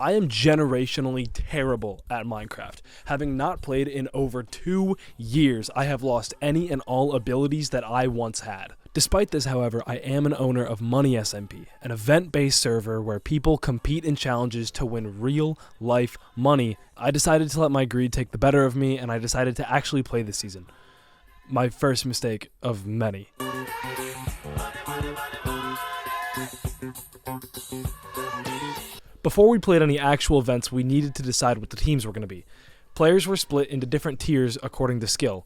I am generationally terrible at Minecraft. Having not played in over 2 years, I have lost any and all abilities that I once had. Despite this, however, I am an owner of MoneySMP, an event-based server where people compete in challenges to win real-life money. I decided to let my greed take the better of me, and I decided to actually play this season. My first mistake of many. Before we played any actual events, we needed to decide what the teams were going to be. Players were split into different tiers according to skill.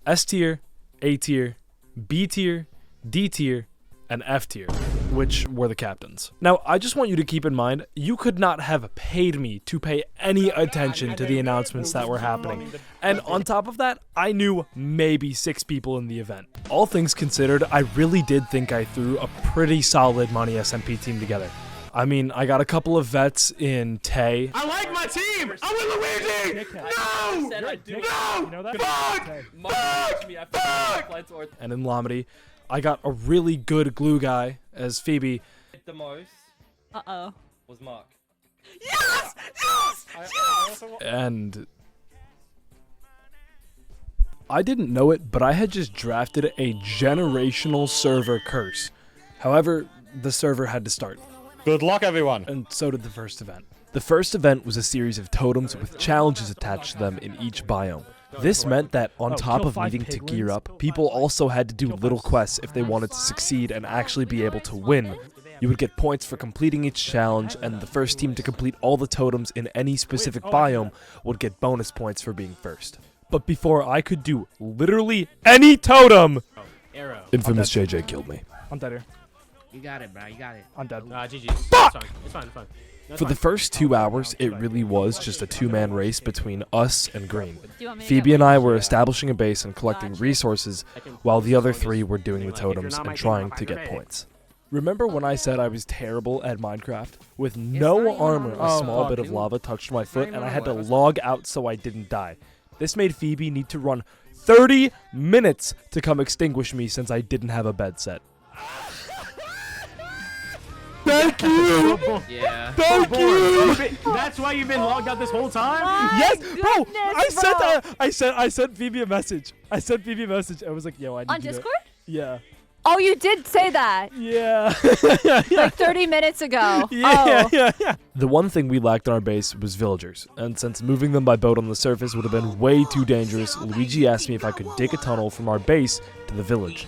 S tier, A tier, B tier, D tier, and F tier, which were the captains. Now, I just want you to keep in mind, you could not have paid me to pay any attention to the announcements that were happening. And on top of that, I knew maybe 6 people in the event. All things considered, I really did think I threw a pretty solid MoneySMP team together. I mean, I got a couple of vets in Tay. I like my team! I'm with Luigi! No! Fuck! And in Lomedy, I got a really good glue guy as Pheeabee. The most was Mark. Yes! Yes! Yes! And I didn't know it, but I had just drafted a generational server curse. However, the server had to start. Good luck, everyone. And so did the first event. The first event was a series of totems with challenges attached to them in each biome. This meant that on top of needing to gear up, people also had to do little quests if they wanted to succeed and actually be able to win. You would get points for completing each challenge, and the first team to complete all the totems in any specific biome would get bonus points for being first. But before I could do literally any totem, infamous JJ killed me. I'm dead here. You got it, bro. You got it. I'm dead. GG. Fuck! It's fine. It's fine. For the first 2 hours, it really was just a 2-man race between us and Green. Pheeabee and I were establishing a base and collecting resources, while the other 3 were doing the totems and trying to get points. Remember when I said I was terrible at Minecraft? With no armor, a small bit of lava touched my foot, and I had to log out so I didn't die. This made Pheeabee need to run 30 minutes to come extinguish me since I didn't have a bed set. Thank you! Yeah. Thank you! That's why you've been logged out this whole time? Yes, bro! I sent Pheeabee a message. I was like, yo, I need on you to- Discord? Yeah. Oh, you did say that. Yeah. Like 30 minutes ago. Yeah. The one thing we lacked on our base was villagers, and since moving them by boat on the surface would have been way too dangerous, Luigi asked me if I could dig a tunnel from our base to the village.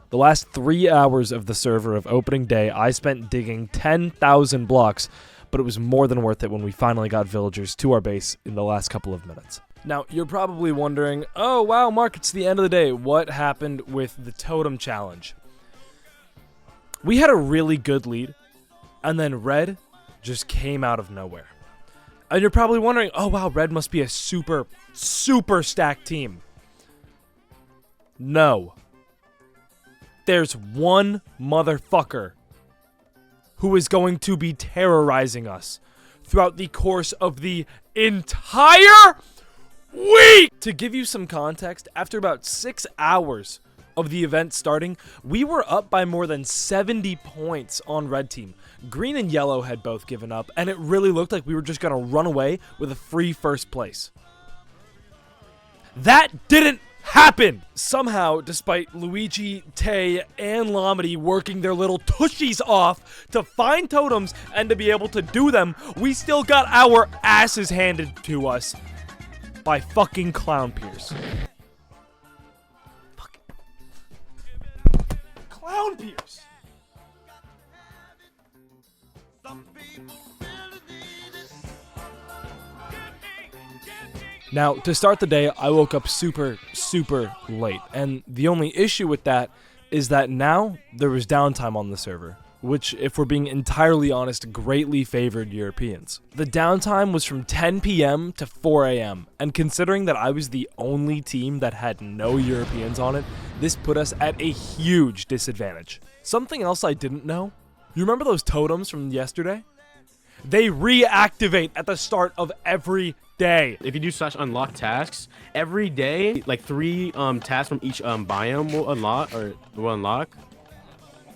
The last 3 hours of the server of opening day, I spent digging 10,000 blocks, but it was more than worth it when we finally got villagers to our base in the last couple of minutes. Now, you're probably wondering, oh wow, Mark, it's the end of the day. What happened with the totem challenge? We had a really good lead, and then Red just came out of nowhere. And you're probably wondering, oh wow, Red must be a super stacked team. No. There's one motherfucker who is going to be terrorizing us throughout the course of the entire week! To give you some context, after about 6 hours of the event starting, we were up by more than 70 points on Red Team. Green and Yellow had both given up, and it really looked like we were just going to run away with a free first place. That didn't happen! Somehow, despite Luigi, Tay, and Lomedy working their little tushies off to find totems and to be able to do them, we still got our asses handed to us by fucking Clown Pierce. Fucking Clown Pierce! Now, to start the day, I woke up super late, and the only issue with that is that now there was downtime on the server, which, if we're being entirely honest, greatly favored Europeans. The downtime was from 10 p.m. to 4 a.m., and considering that I was the only team that had no Europeans on it, this put us at a huge disadvantage. Something else I didn't know, you remember those totems from yesterday? They reactivate at the start of every day. If you do /unlock tasks, every day, like 3 tasks from each biome will unlock,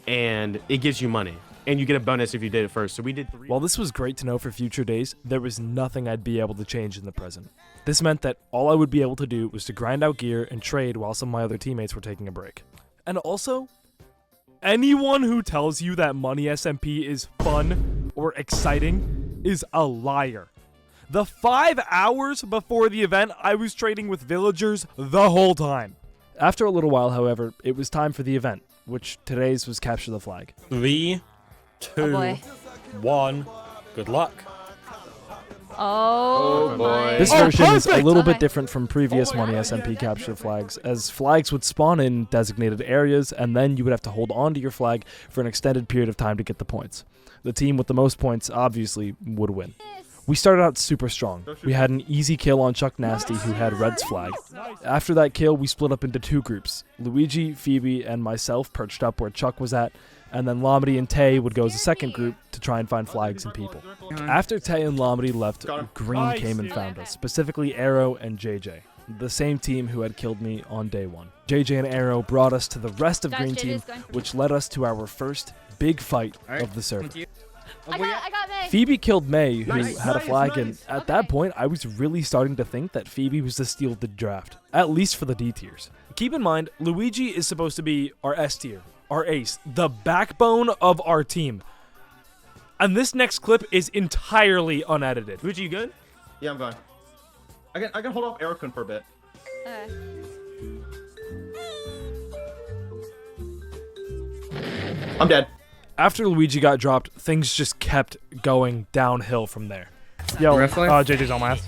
and it gives you money. and you get a bonus if you did it first. So we did 3. While this was great to know for future days, there was nothing I'd be able to change in the present. This meant that all I would be able to do was to grind out gear and trade while some of my other teammates were taking a break. And also, anyone who tells you that MoneySMP is fun or exciting is a liar. The 5 hours before the event, I was trading with villagers the whole time. After a little while, however, it was time for the event, which today's was Capture the Flag. 3, 2, boy. 1. Good luck. Oh, boy. This my. version is a little bit Okay. different from previous MoneySMP capture flags, as flags would spawn in designated areas, and then you would have to hold on to your flag for an extended period of time to get the points. The team with the most points, obviously, would win. We started out super strong. We had an easy kill on Chuck Nasty, who had Red's flag. After that kill, we split up into 2 groups. Luigi, Pheeabee, and myself perched up where Chuck was at, and then Lomedy and Tay would go as a second group to try and find flags and people. After Tay and Lomedy left, Green came and found us, specifically Arrow and JJ, the same team who had killed me on day 1. JJ and Arrow brought us to the rest of Green team, which led us to our first big fight of the server. I got May. Pheeabee killed May, who Nice, had a nice, flag, nice. and at that point, I was really starting to think that Pheeabee was the steal of the draft, at least for the D tiers. Keep in mind, Luigi is supposed to be our S tier, our ace, the backbone of our team. And this next clip is entirely unedited. Luigi, you good? Yeah, I'm fine. I can hold off Ericun for a bit. Okay. I'm dead. After Luigi got dropped, things just kept going downhill from there. Yo, Wrestling? JJ's on my ass.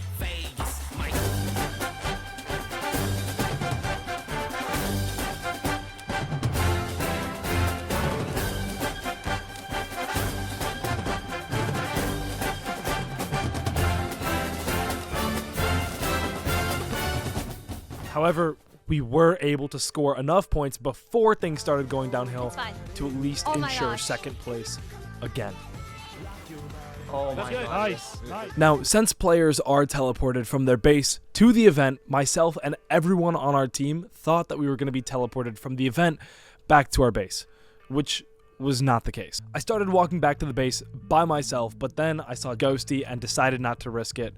However, we were able to score enough points before things started going downhill It's fine. to at least Oh my ensure gosh. second place again. Oh my god. Nice. Now, since players are teleported from their base to the event, myself and everyone on our team thought that we were going to be teleported from the event back to our base, which was not the case. I started walking back to the base by myself, but then I saw Ghosty and decided not to risk it.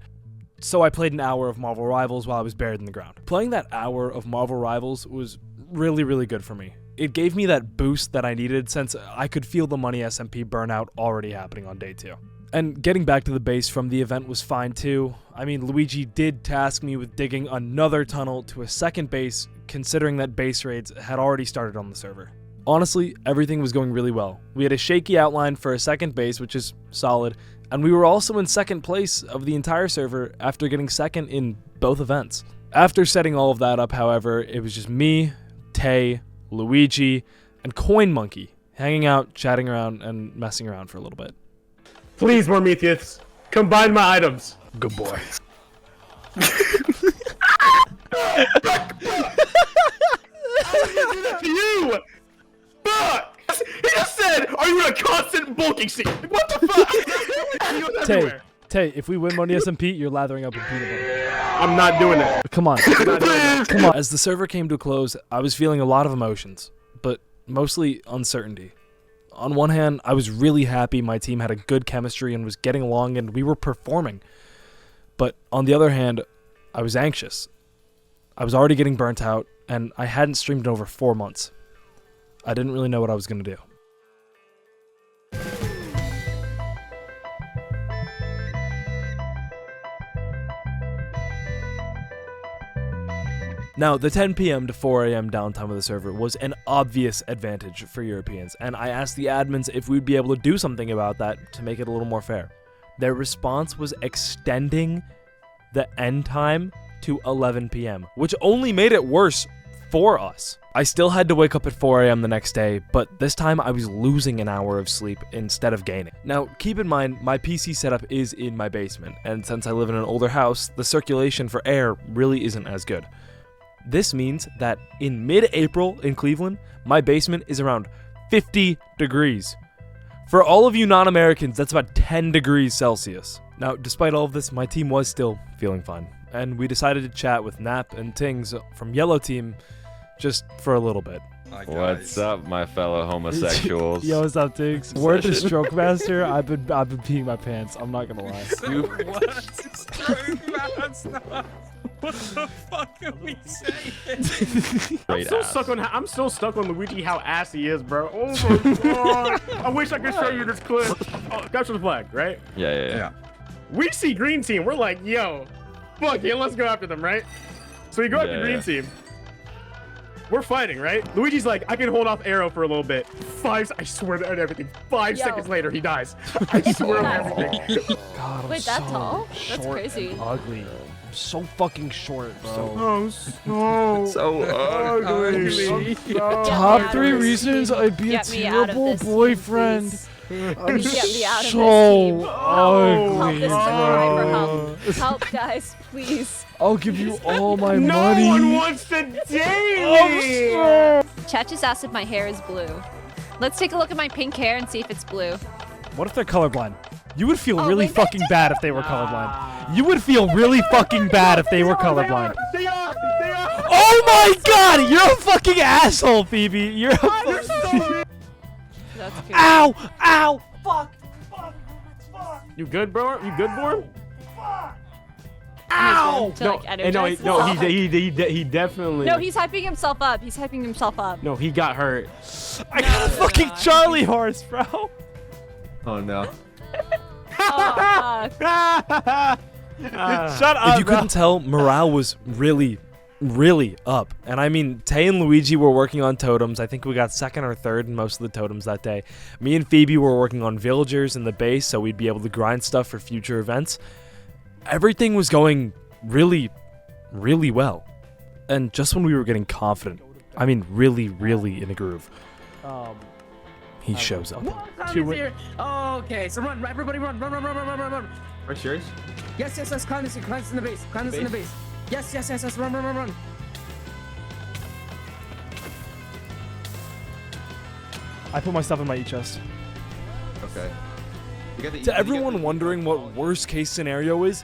So I played an hour of Marvel Rivals while I was buried in the ground. Playing that hour of Marvel Rivals was really, really good for me. It gave me that boost that I needed since I could feel the MoneySMP burnout already happening on day 2. And getting back to the base from the event was fine too. I mean, Luigi did task me with digging another tunnel to a second base, considering that base raids had already started on the server. Honestly, everything was going really well. We had a Shaky outline for a second base, which is solid, and we were also in second place of the entire server after getting second in both events. After setting all of that up, however, it was just me, Tay, Luigi, and Coin Monkey hanging out, chatting around, and messing around for a little bit. Please, Bormethius, combine my items. Good boy. How did he do that to you? Fuck! He just said, "Are you in a constant bulking scene?" What the fuck? He was Tay, everywhere. Tay, if we win MoneySMP, you're lathering up in peanut butter. I'm not doing that. Come on. Please. Come on. As the server came to a close, I was feeling a lot of emotions, but mostly uncertainty. On one hand, I was really happy my team had a good chemistry and was getting along and we were performing. But on the other hand, I was anxious. I was already getting burnt out, and I hadn't streamed in over 4 months. I didn't really know what I was going to do. Now, the 10 p.m. to 4 a.m. downtime of the server was an obvious advantage for Europeans, and I asked the admins if we'd be able to do something about that to make it a little more fair. Their response was extending the end time to 11 p.m., which only made it worse for us. I still had to wake up at 4 a.m. the next day, but this time I was losing an hour of sleep instead of gaining. Now, keep in mind, my PC setup is in my basement, and since I live in an older house, the circulation for air really isn't as good. This means that in mid-April in Cleveland, my basement is around 50 degrees. For all of you non-Americans, that's about 10 degrees Celsius. Now, despite all of this, my team was still feeling fine, and we decided to chat with Nap and Tings from Yellow Team just for a little bit. What's up, my fellow homosexuals? Yo, what's up, Diggs? Word to Stroke Master, I've been peeing my pants. I'm not gonna lie. What the fuck are we saying? I'm still stuck on Luigi how ass he is, bro. Oh my god. I wish I could show you this clip. Oh, capture the flag, right? Yeah. We see green team. We're like, yo, fuck yeah, let's go after them, right? So we go after green team. We're fighting, right? Luigi's like, I can hold off arrow for a little bit. I swear to everything. 5 seconds later, he dies. I swear on everything. God, I'm Wait, that so tall? That's short crazy. and ugly. I'm so fucking short, bro. Oh, so ugly. Top 3 reasons I'd be a Get me out of terrible this team, boyfriend. please. I'm Get me out of this so team. ugly, Help this bro. for help. Help, guys, please. I'll give you all my No money. one wants to date me. Chat just asked if my hair is blue. Let's take a look at my pink hair and see if it's blue. What if they're colorblind? You would feel Oh, really wait, fucking bad if they were colorblind. You would feel really fucking bad if they were colorblind. They are. Oh my god, you're a fucking asshole, Pheeabee. You're a fucking... That's good. Ow! Ow! Fuck! You good, bro? You good, bro? Ow! To, like, energize No, himself. he definitely. No, he's hyping himself up. He's hyping himself up. No, he got hurt. I got a fucking Charlie horse, bro. Oh no. Oh, fuck. Shut up. If you couldn't tell, morale was really up. And I mean, Tay and Luigi were working on totems. I think we got 2nd or 3rd in most of the totems that day. Me and Pheeabee were working on villagers in the base, so we'd be able to grind stuff for future events. Everything was going really well. And just when we were getting confident, I mean really in a groove, he shows up. Oh, okay. So run, everybody run. Are you serious? Yes. Climb this in the base. In the base. Yes. Run. I put my stuff in my e-chest. Okay. To everyone wondering what worst case scenario is,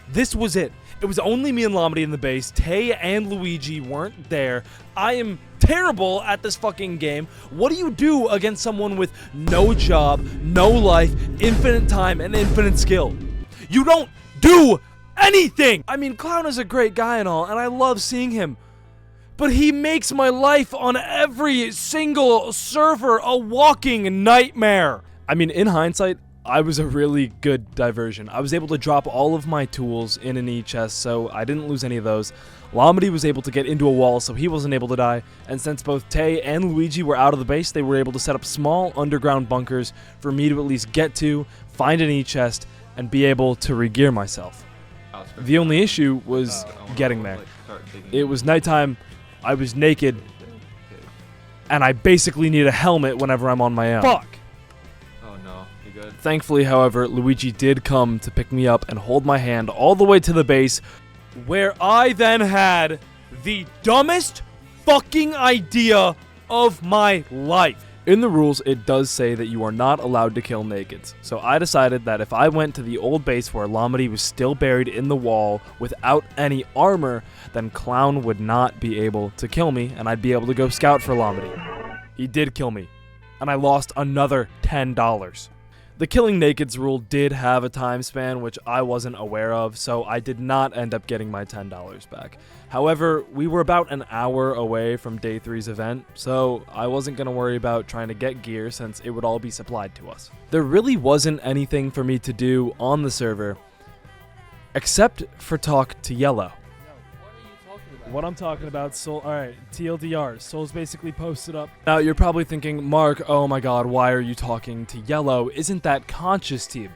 this was it. It was only me and Lomedy in the base. Tay and Luigi weren't there. I am terrible at this fucking game. What do you do against someone with no job, no life, infinite time, and infinite skill? You don't do anything! I mean, Clown is a great guy and all, and I love seeing him. But he makes my life on every single server a walking nightmare. I mean, in hindsight, I was a really good diversion. I was able to drop all of my tools in an e-chest, so I didn't lose any of those. Lomedy was able to get into a wall, so he wasn't able to die. And since both Tay and Luigi were out of the base, they were able to set up small underground bunkers for me to at least get to, find an e-chest, and be able to regear myself. The only issue was getting there. It was nighttime, I was naked, and I basically need a helmet whenever I'm on my own. Fuck! Oh no, you good? Thankfully, however, Luigi did come to pick me up and hold my hand all the way to the base, where I then had the dumbest fucking idea of my life. In the rules, it does say that you are not allowed to kill nakeds. So I decided that if I went to the old base where Lomedy was still buried in the wall without any armor, then Clown would not be able to kill me, and I'd be able to go scout for Lomedy. He did kill me, and I lost another $10. The killing nakeds rule did have a time span which I wasn't aware of, so I did not end up getting my $10 back. However, we were about an hour away from day 3's event, so I wasn't going to worry about trying to get gear since it would all be supplied to us. There really wasn't anything for me to do on the server except for talk to Yellow. What I'm talking about, Soul. Alright, TLDR. Soul's basically posted up. Now, you're probably thinking, Mark, oh my god, why are you talking to Yellow? Isn't that Conscious Team?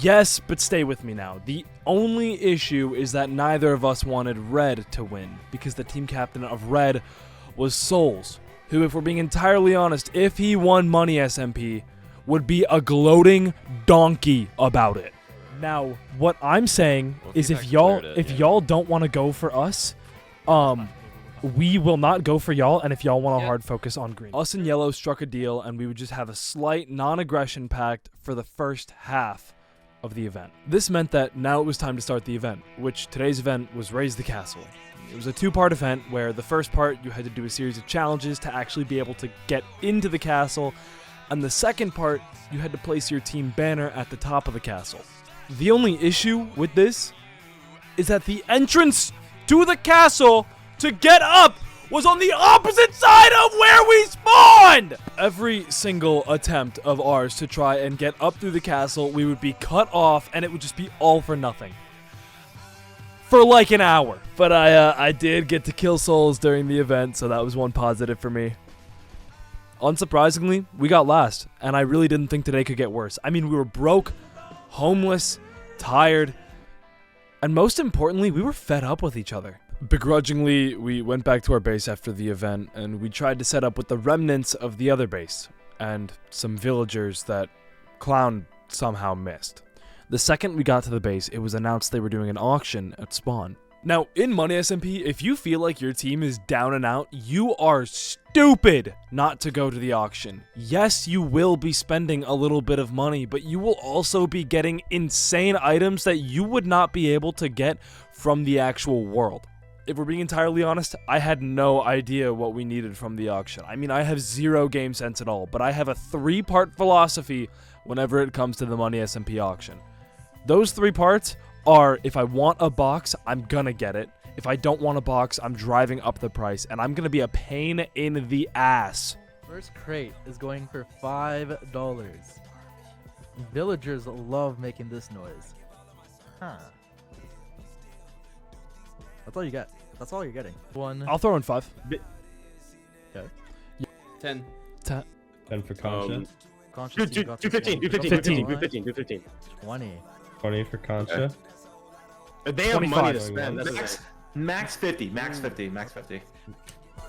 Yes, but stay with me now. The only issue is that neither of us wanted Red to win, because the team captain of Red was Souls, who, if we're being entirely honest, if he won MoneySMP, would be a gloating donkey about it. Now, what I'm saying is if y'all don't want to go for us, we will not go for y'all, and if y'all want to hard focus on green. Us and Yellow struck a deal, and we would just have a slight non-aggression pact for the first half of the event. This meant that now it was time to start the event, which today's event was Raise the Castle. It was a 2-part event where the first part you had to do a series of challenges to actually be able to get into the castle, and the second part you had to place your team banner at the top of the castle. The only issue with this is that the entrance to the castle to get up was on the opposite side of where we spawned! Every single attempt of ours to try and get up through the castle, we would be cut off and it would just be all for nothing. For like an hour. But I did get to kill souls during the event, so that was one positive for me. Unsurprisingly, we got last, and I really didn't think today could get worse. I mean, we were broke, homeless, tired, and most importantly, we were fed up with each other. Begrudgingly, we went back to our base after the event, and we tried to set up with the remnants of the other base, and some villagers that Clown somehow missed. The second we got to the base, it was announced they were doing an auction at spawn. Now, in MoneySMP, if you feel like your team is down and out, you are stupid not to go to the auction. Yes, you will be spending a little bit of money, but you will also be getting insane items that you would not be able to get from the actual world. If we're being entirely honest, I had no idea what we needed from the auction. I mean, I have zero game sense at all, but I have a 3-part philosophy whenever it comes to the MoneySMP auction. Those 3 parts are, if I want a box, I'm gonna get it. If I don't want a box, I'm driving up the price, and I'm gonna be a pain in the ass. First crate is going for $5. Villagers love making this noise. Huh. That's all you get. That's all you're getting. One. I'll throw in 5. Okay. 10. 10 for Concha. Concha, Do 15. 20. 20 for Concha. They have money to 25. spend. That's the thing. Max 50. Max 50. Max 50.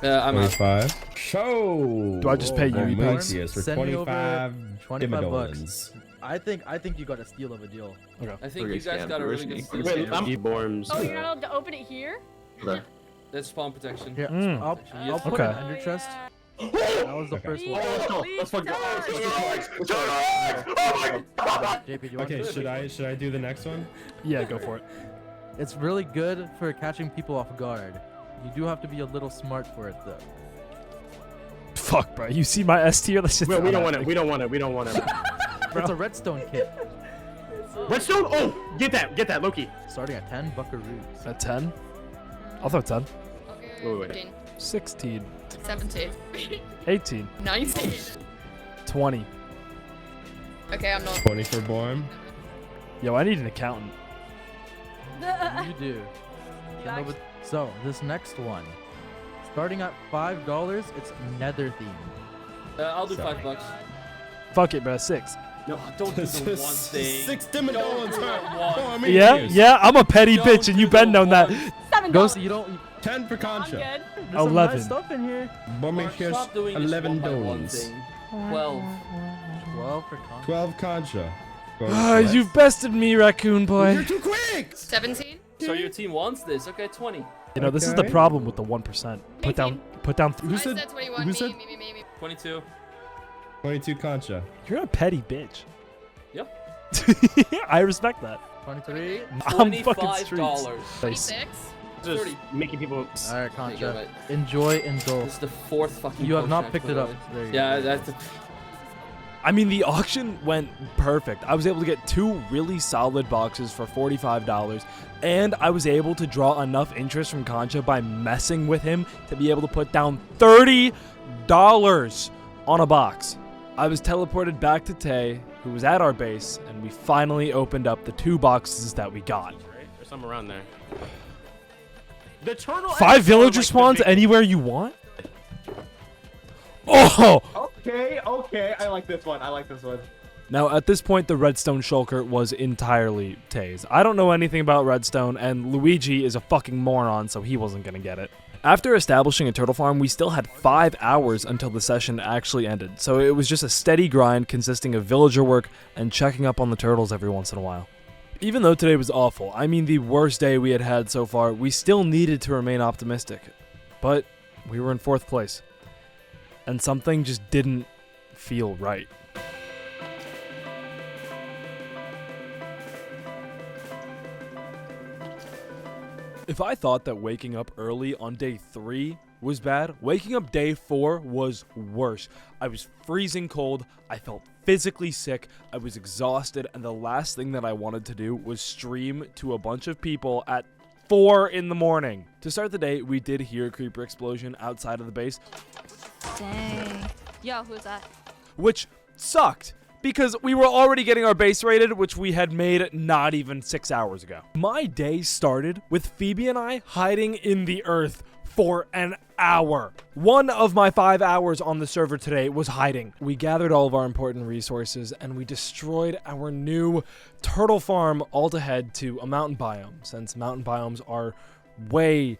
I'm out. 25. Show! Do I just pay you, Bormethius for Send me over 25 $25. dimidolins. I think you got a steal of a deal. Okay. I think you guys got a really good steal. Wait, Borms. Oh, you're not allowed to open it here? Okay. That's spawn protection. Here, Mm. I'll put Okay. it under chest. That was the Okay. first one. Let's fucking go. JP, do you want Okay, to? should I do the next one? Yeah, go for it. It's really good for catching people off guard. You do have to be a little smart for it though. Fuck, bro. You see my S tier? We don't want it. We don't want it. We don't want it. It's a redstone kit. Redstone? Oh, get that, Loki. Starting at 10 buckaroos. At 10? I'll throw 10. Okay. Wait. 16. 17. 18. 19. 20. Okay, I'm not. 20 for Borm. Yo, I need an accountant. You do. So this next one, starting at $5, it's Nether themed. I'll do Sorry. $5. Fuck it, bro. 6. No, don't do the one thing. 6 dimidolins for Don't. Bormethius. Yeah, I'm a petty Don't bitch, and do you the been known that. $7. Ghost, you don't. 10 for I'm Concha. good. There's some 11. nice stuff in here. Bormethius, Stop doing this 11 one by one dolins. thing. 12. 12 for Concha. 12 Concha. You've bested me, raccoon boy. You're too quick! 17. So your team wants this. Okay, 20. You know, this is the Okay. problem with the 1%. Put down. Who I said? said 21. Who said? Me. 22. 22 Concha. You're a petty bitch. Yep. I respect that. 23. I'm fucking streets. $25. 26. Just 30. making people. All right, There you go, Concha. mate. Enjoy and go. This is the 4th fucking You have potion not I've picked put it up. away. There you Yeah, go. that's. I mean, the auction went perfect. I was able to get 2 really solid boxes for $45, and I was able to draw enough interest from Concha by messing with him to be able to put down $30 on a box. I was teleported back to Tay, who was at our base, and we finally opened up the 2 boxes that we got. There's some around there. The turtle. 5 villager spawns anywhere you want? Oh! Okay. I like this one. Now, at this point, the redstone shulker was entirely Tay's. I don't know anything about redstone, and Luigi is a fucking moron, so he wasn't gonna get it. After establishing a turtle farm, we still had 5 hours until the session actually ended, so it was just a steady grind consisting of villager work and checking up on the turtles every once in a while. Even though today was awful, I mean the worst day we had had so far, we still needed to remain optimistic. But we were in 4th place. And something just didn't feel right. If I thought that waking up early on day 3 was bad, waking up day 4 was worse. I was freezing cold, I felt physically sick, I was exhausted, and the last thing that I wanted to do was stream to a bunch of people at 4 in the morning. To start the day, we did hear a creeper explosion outside of the base, Dang. Yo, who's that? which sucked because we were already getting our base raided, which we had made not even 6 hours ago. My day started with Pheeabee and I hiding in the earth for an hour. 1 of my 5 hours on the server today was hiding. We gathered all of our important resources and we destroyed our new turtle farm all to head to a mountain biome, since mountain biomes are way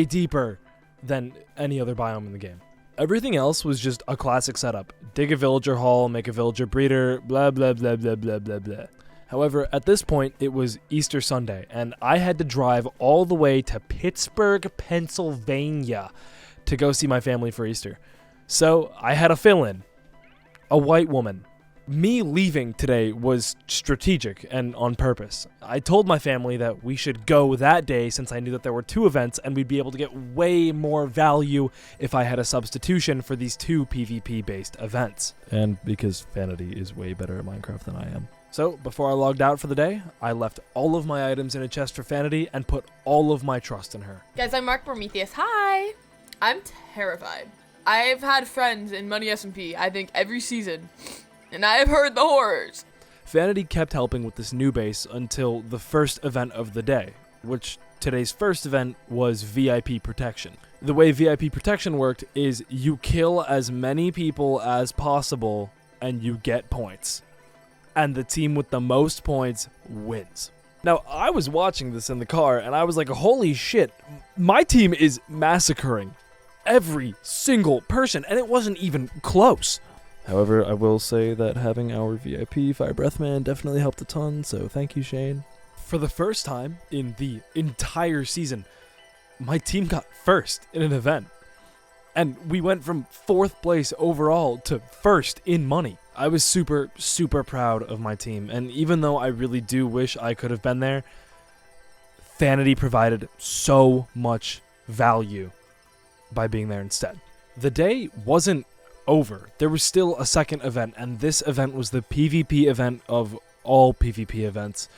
deeper than any other biome in the game. Everything else was just a classic setup. Dig a villager hall, make a villager breeder, blah blah blah blah blah blah blah. However, at this point, it was Easter Sunday, and I had to drive all the way to Pittsburgh, Pennsylvania to go see my family for Easter. So I had a fill-in, a white woman. Me leaving today was strategic and on purpose. I told my family that we should go that day since I knew that there were 2 events and we'd be able to get way more value if I had a substitution for these 2 PvP-based events. And because Vanity is way better at Minecraft than I am. So, before I logged out for the day, I left all of my items in a chest for Vanity and put all of my trust in her. Guys, I'm Mark Bormethius. Hi! I'm terrified. I've had friends in MoneySMP, I think, every season, and I've heard the horrors. Vanity kept helping with this new base until the first event of the day, which today's first event was VIP protection. The way VIP protection worked is you kill as many people as possible and you get points. And the team with the most points wins. Now, I was watching this in the car and I was like, holy shit, my team is massacring every single person, and it wasn't even close. However, I will say that having our VIP Fire Breath Man definitely helped a ton, so thank you, Shane. For the first time in the entire season, my team got first in an event. And we went from 4th place overall to 1st in money. I was super proud of my team, and even though I really do wish I could have been there, Vanity provided so much value by being there instead. The day wasn't over. There was still a second event, and this event was the PvP event of all PvP events.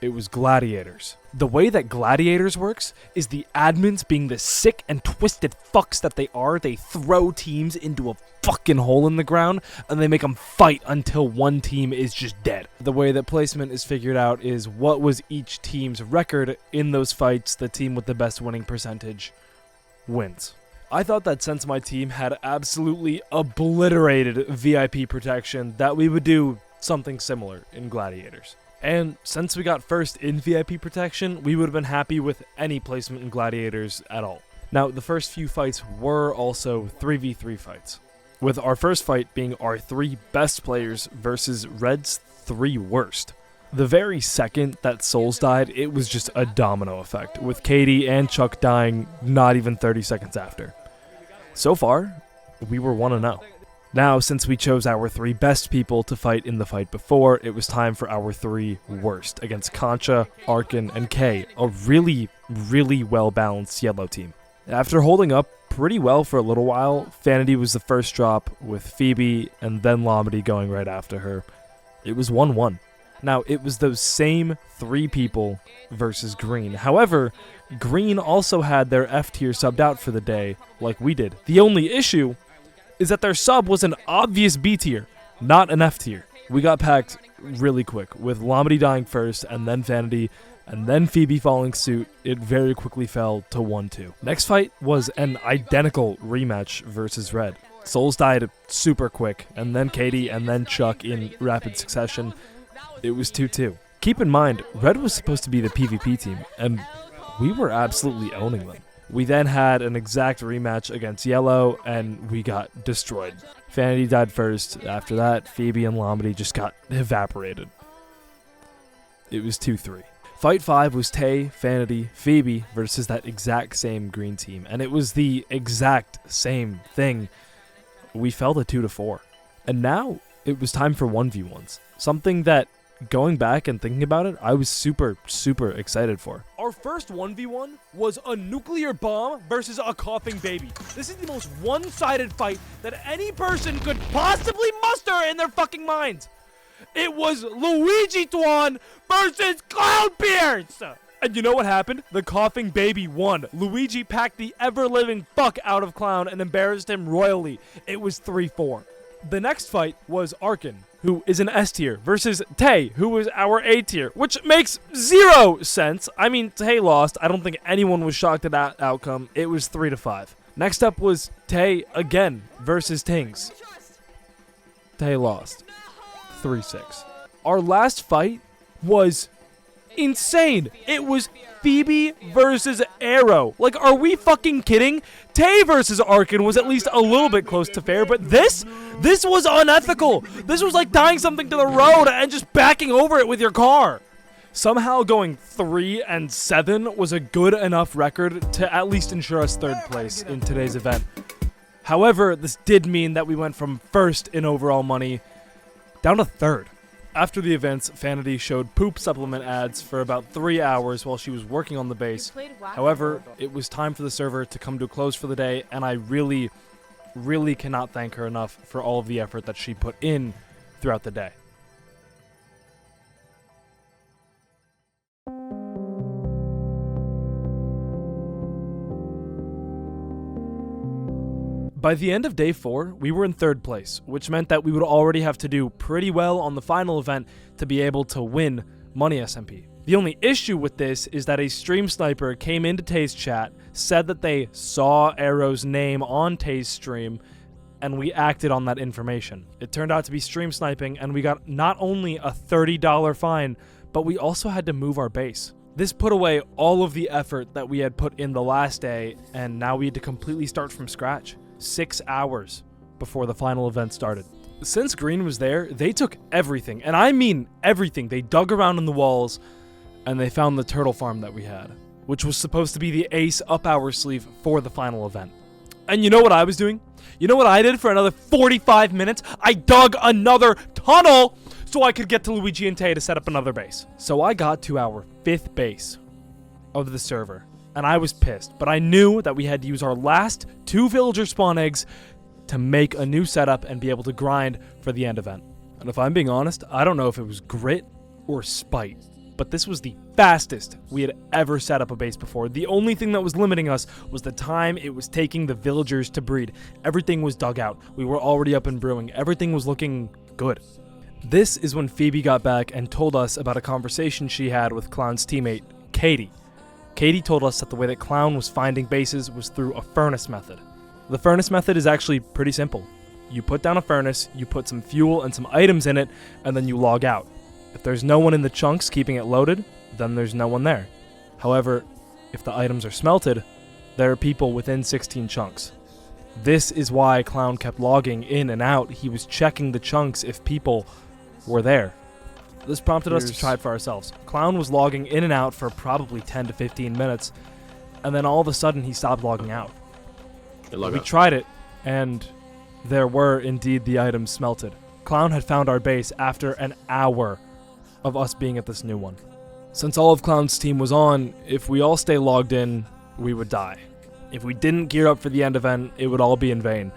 It was Gladiators. The way that Gladiators works is the admins, being the sick and twisted fucks that they are, they throw teams into a fucking hole in the ground and they make them fight until one team is just dead. The way that placement is figured out is what was each team's record in those fights. The team with the best winning percentage wins. I thought that since my team had absolutely obliterated VIP protection, that we would do something similar in Gladiators. And since we got first in VIP protection, we would have been happy with any placement in Gladiators at all. Now, the first few fights were also 3v3 fights, with our first fight being our 3 best players versus Red's 3 worst. The very second that Souls died, it was just a domino effect, with Katie and Chuck dying not even 30 seconds after. So far, we were 1-0. Now, since we chose our 3 best people to fight in the fight before, it was time for our 3 worst against Concha, Arkin, and Kay, a really well-balanced yellow team. After holding up pretty well for a little while, Vanity was the first drop, with Pheeabee and then Lomedy going right after her. It was 1-1. Now, it was those same 3 people versus Green. However, Green also had their F tier subbed out for the day, like we did. The only issue is that their sub was an obvious B tier, not an F tier. We got packed really quick, with Lomedy dying first, and then Vanity, and then Pheeabee following suit. It very quickly fell to 1-2. Next fight was an identical rematch versus Red. Souls died super quick, and then Katie, and then Chuck in rapid succession. It was 2-2. Keep in mind, Red was supposed to be the PvP team, and we were absolutely owning them. We then had an exact rematch against Yellow, and we got destroyed. Vanity died first. After that, Pheeabee and Lomedy just got evaporated. It was 2-3. Fight 5 was Tay, Vanity, Pheeabee versus that exact same green team, and it was the exact same thing. We fell to 2-4. And now, it was time for 1v1s. Something that going back and thinking about it, I was super, super excited for. Our first 1v1 was a nuclear bomb versus a coughing baby. This is the most one-sided fight that any person could possibly muster in their fucking minds. It was LuigiToan versus Clownbeards! And you know what happened? The coughing baby won. Luigi packed the ever-living fuck out of Clown and embarrassed him royally. It was 3-4. The next fight was Arkin, who is an S tier, versus Tay, who was our A tier, which makes 0 sense. I mean, Tay lost. I don't think anyone was shocked at that outcome. It was 3-5. Next up was Tay again versus Tings. Tay lost. 3-6. Our last fight was insane. It was Pheeabee versus Arrow. Like, are we fucking kidding? Tay versus Arkin was at least a little bit close to fair, but this was unethical. This was like tying something to the road and just backing over it with your car. Somehow going 3-7 was a good enough record to at least ensure us third place in today's event. However, this did mean that we went from first in overall money down to third. After the events, Vanity showed poop supplement ads for about 3 hours while she was working on the base. However, it was time for the server to come to a close for the day, and I really, really cannot thank her enough for all of the effort that she put in throughout the day. By the end of day 4, we were in third place, which meant that we would already have to do pretty well on the final event to be able to win MoneySMP. The only issue with this is that a stream sniper came into Tay's chat, said that they saw Arrow's name on Tay's stream, and we acted on that information. It turned out to be stream sniping, and we got not only a $30 fine, but we also had to move our base. This put away all of the effort that we had put in the last day, and now we had to completely start from scratch. 6 hours before the final event started. Since Green was there, they took everything, and I mean everything. They dug around in the walls, and they found the turtle farm that we had, which was supposed to be the ace up our sleeve for the final event. And you know what I was doing? You know what I did for another 45 minutes? I dug another tunnel so I could get to Luigi and Tay to set up another base. So I got to our 5th base of the server, and I was pissed, but I knew that we had to use our last 2 villager spawn eggs to make a new setup and be able to grind for the end event. And if I'm being honest, I don't know if it was grit or spite, but this was the fastest we had ever set up a base before. The only thing that was limiting us was the time it was taking the villagers to breed. Everything was dug out. We were already up and brewing. Everything was looking good. This is when Pheeabee got back and told us about a conversation she had with Clown's teammate, Katie. Katie told us that the way that Clown was finding bases was through a furnace method. The furnace method is actually pretty simple. You put down a furnace, you put some fuel and some items in it, and then you log out. If there's no one in the chunks keeping it loaded, then there's no one there. However, if the items are smelted, there are people within 16 chunks. This is why Clown kept logging in and out. He was checking the chunks if people were there. This prompted us to try it for ourselves. Clown was logging in and out for probably 10 to 15 minutes, and then all of a sudden he stopped logging out. We tried it, and there were indeed the items smelted. Clown had found our base after an hour of us being at this new one. Since all of Clown's team was on, if we all stay logged in, we would die. If we didn't gear up for the end event, it would all be in vain.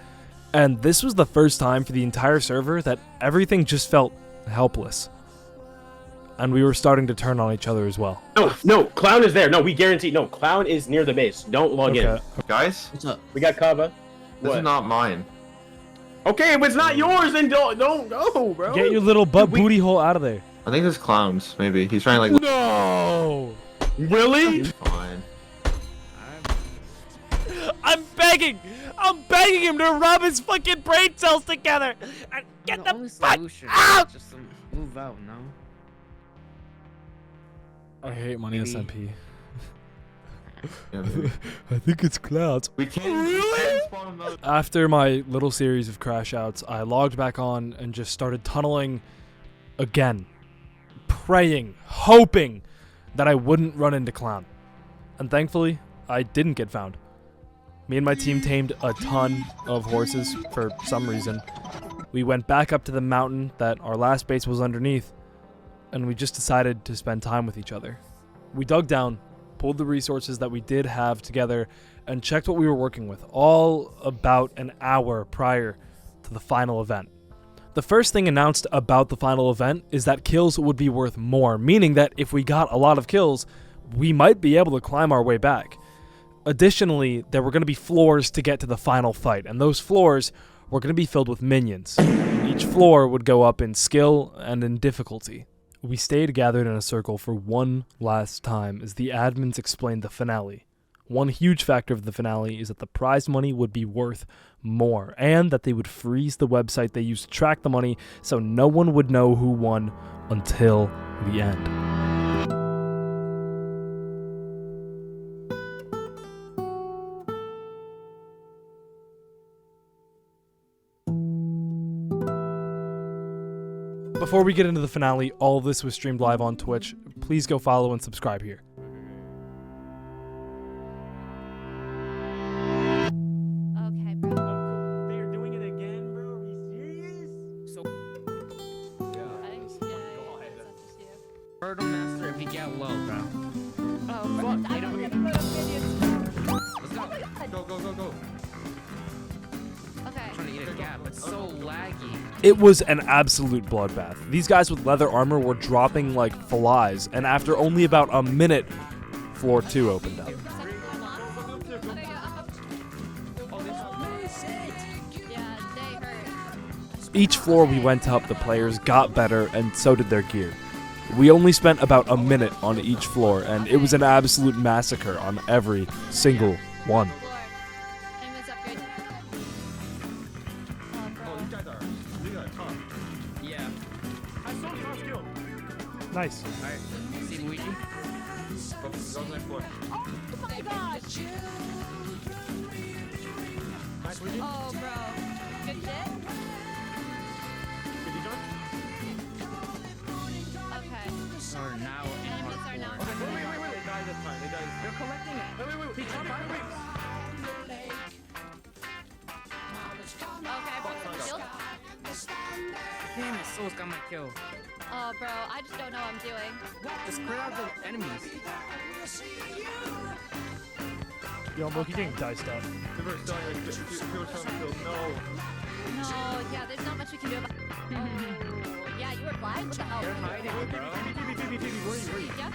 And this was the first time for the entire server that everything just felt helpless. And we were starting to turn on each other as well. No, Clown is there. No, we guarantee. No, Clown is near the base. Don't log in. Guys, What's up? We got Kava. this is not mine. Okay, if it's not yours, then don't go, bro. Get your little butt booty hole out of there. I think this Clown's, maybe. He's trying to like... No! Really? Fine. I'm begging him to rub his fucking brain cells together and get the only fuck solution out! is just to move out, no? I hate MoneySMP. Yeah, maybe. I think it's clouds. We can't spawn another... After my little series of crash outs, I logged back on and just started tunneling again. Praying, hoping that I wouldn't run into Clown. And thankfully, I didn't get found. Me and my team tamed a ton of horses for some reason. We went back up to the mountain that our last base was underneath, and we just decided to spend time with each other. We dug down, pulled the resources that we did have together, and checked what we were working with, all about an hour prior to the final event. The first thing announced about the final event is that kills would be worth more, meaning that if we got a lot of kills, we might be able to climb our way back. Additionally, there were going to be floors to get to the final fight, and those floors were going to be filled with minions. Each floor would go up in skill and in difficulty. We stayed gathered in a circle for one last time as the admins explained the finale. One huge factor of the finale is that the prize money would be worth more, and that they would freeze the website they used to track the money so no one would know who won until the end. Before we get into the finale, all of this was streamed live on Twitch. Please go follow and subscribe here. Okay, bro. They're doing it again, bro. Are you serious? So, Hurdle master if you get low, bro. Oh, fuck. I don't get to put opinions. Let's go. Go. Okay. I'm trying to eat a gap. It's so laggy. It was an absolute bloodbath. These guys with leather armor were dropping like flies, and after only about a minute, floor 2 opened up. Yeah, they hurt. Each floor we went up, the players got better, and so did their gear. We only spent about a minute on each floor, and it was an absolute massacre on every single one. Yeah. I saw Josh kill. Nice. Alright. See Luigi? Go next floor. Oh my gosh. Oh, bro. Good shit. Okay. Or now in Enemies are now. Wait. They died this time. They're collecting it. Wait. Okay, bro. Shield. Damn it, Soul's got my kill. Oh, bro. I just don't know what I'm doing. Just clear out the enemies. Yo, Moki getting diced up. People are selling kills. No. No, yeah, there's not much we can do about it. Oh, yeah, you were blind? What the hell? They're hiding, bro. Yeah.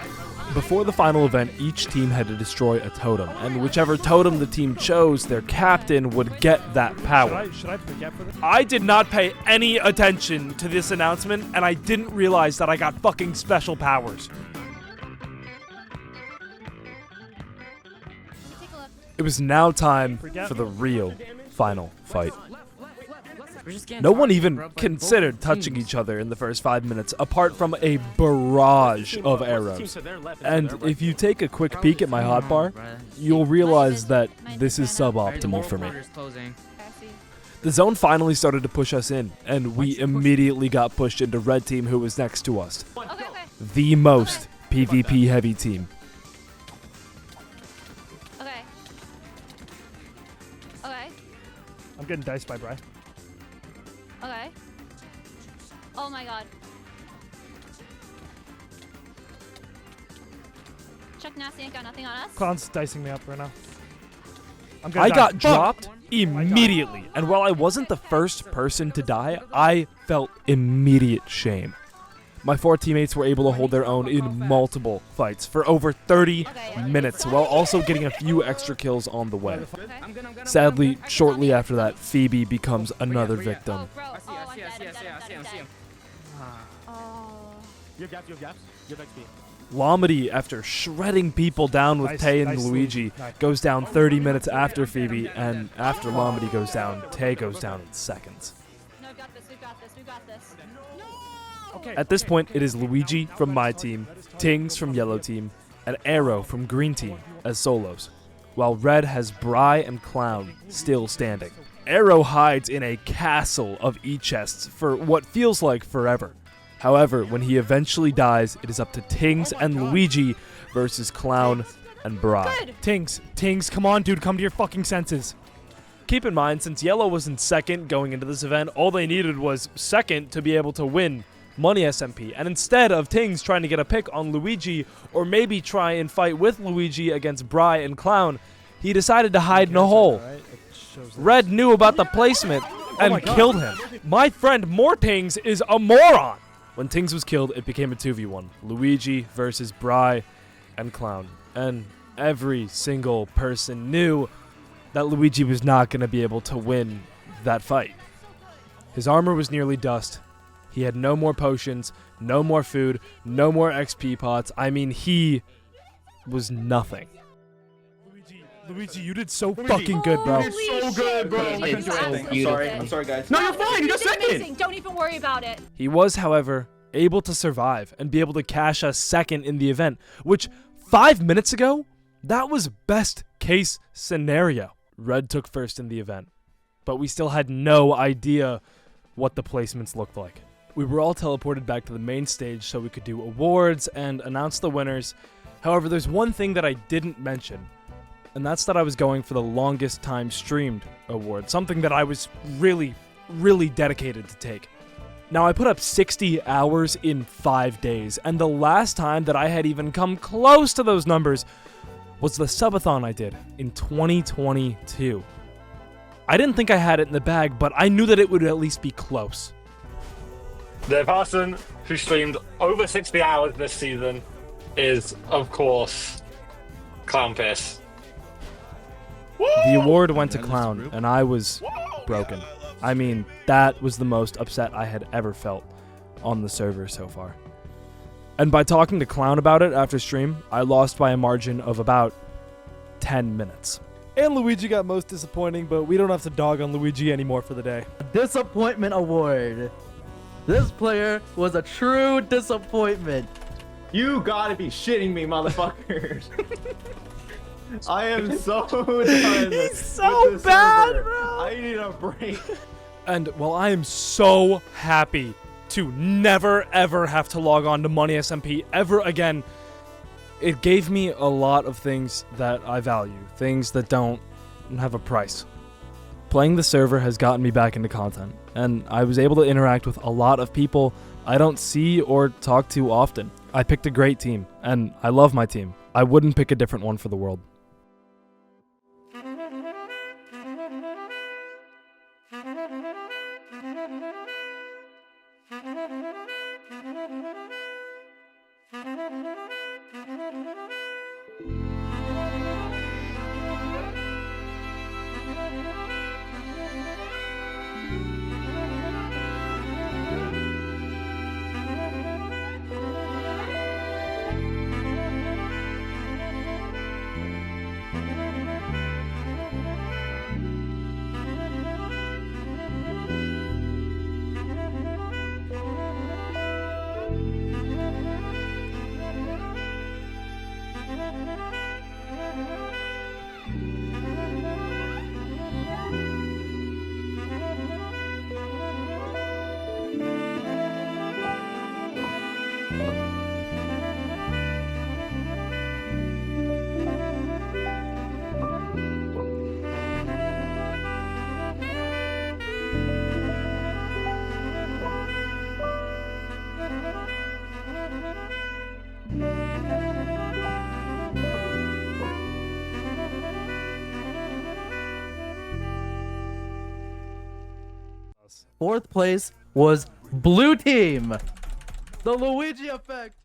Before the final event, each team had to destroy a totem, and whichever totem the team chose, their captain would get that power. Should I forget for this? I did not pay any attention to this announcement, and I didn't realize that I got fucking special powers. Take a look. It was now time for the real final fight. We're just getting No one targeted, even bro, by considered both touching teams. each other in the first 5 minutes, apart from a barrage of arrows. And if you take a quick peek at my hotbar, you'll realize that this is suboptimal for me. I see. The zone finally started to push us in, and we immediately got pushed into red team, who was next to us. Okay. The most PvP heavy team. Okay. Okay. I'm getting diced by Bri. Okay. Oh my god. Chuck Nasty ain't got nothing on us. Clown's dicing me up right now. I got dropped immediately, and while I wasn't the first person to die, I felt immediate shame. My 4 teammates were able to hold their own in multiple fights for over 30 minutes, while also getting a few extra kills on the way. Okay. Sadly, shortly after that, Pheeabee becomes another victim. Oh, bro. I see, Oh, I I'm see, I dead, see, I I'm see, dead, I see, I'm I see dead. him. Oh. You have gaps. You have XP. Lomedy, after shredding people down with Nice, Tay and nice Luigi, nice. goes down 30 minutes after Pheeabee, and after Lomedy goes down, Tay goes down in seconds. No, we got this. We got this. We got this. Okay. At this point, it is Luigi from my team, Tings from yellow team, and Arrow from green team as solos, while red has Bri and Clown still standing. Arrow hides in a castle of e-chests for what feels like forever. However, when he eventually dies, it is up to Tings and Luigi versus Clown and Bri. Tings, come on, dude, come to your fucking senses. Keep in mind, since Yellow was in second going into this event, all they needed was second to be able to win, MoneySMP, and instead of Tings trying to get a pick on Luigi, or maybe try and fight with Luigi against Bry and Clown, he decided to hide in a hole. Red knew about the placement and killed him. My friend Tings is a moron! When Tings was killed, it became a 2v1. Luigi versus Bry and Clown. And every single person knew that Luigi was not going to be able to win that fight. His armor was nearly dust. He had no more potions, no more food, no more XP pots. I mean, he was nothing. Luigi, you did so fucking good, bro. So good, bro. I couldn't do anything. I'm sorry, guys. No, you're fine. You got second. Amazing. Don't even worry about it. He was, however, able to survive and be able to cash us second in the event, which 5 minutes ago, that was best case scenario. Red took first in the event, but we still had no idea what the placements looked like. We were all teleported back to the main stage so we could do awards and announce the winners. However, there's one thing that I didn't mention, and that's that I was going for the longest time streamed award, something that I was really, really dedicated to take. Now, I put up 60 hours in 5 days, and the last time that I had even come close to those numbers was the subathon I did in 2022. I didn't think I had it in the bag, but I knew that it would at least be close. The person who streamed over 60 hours this season is, of course, Clown Piss. The award went to Clown, and I was broken. I mean, that was the most upset I had ever felt on the server so far. And by talking to Clown about it after stream, I lost by a margin of about 10 minutes. And Luigi got most disappointing, but we don't have to dog on Luigi anymore for the day. Disappointment award. This player was a true disappointment. You gotta be shitting me, motherfuckers. I am so done. He's so bad, bro. I need a break. And while I am so happy to never ever have to log on to MoneySMP ever again, it gave me a lot of things that I value, things that don't have a price. Playing the server has gotten me back into content, and I was able to interact with a lot of people I don't see or talk to often. I picked a great team, and I love my team. I wouldn't pick a different one for the world. Fourth place was Blue Team. The Luigi effect.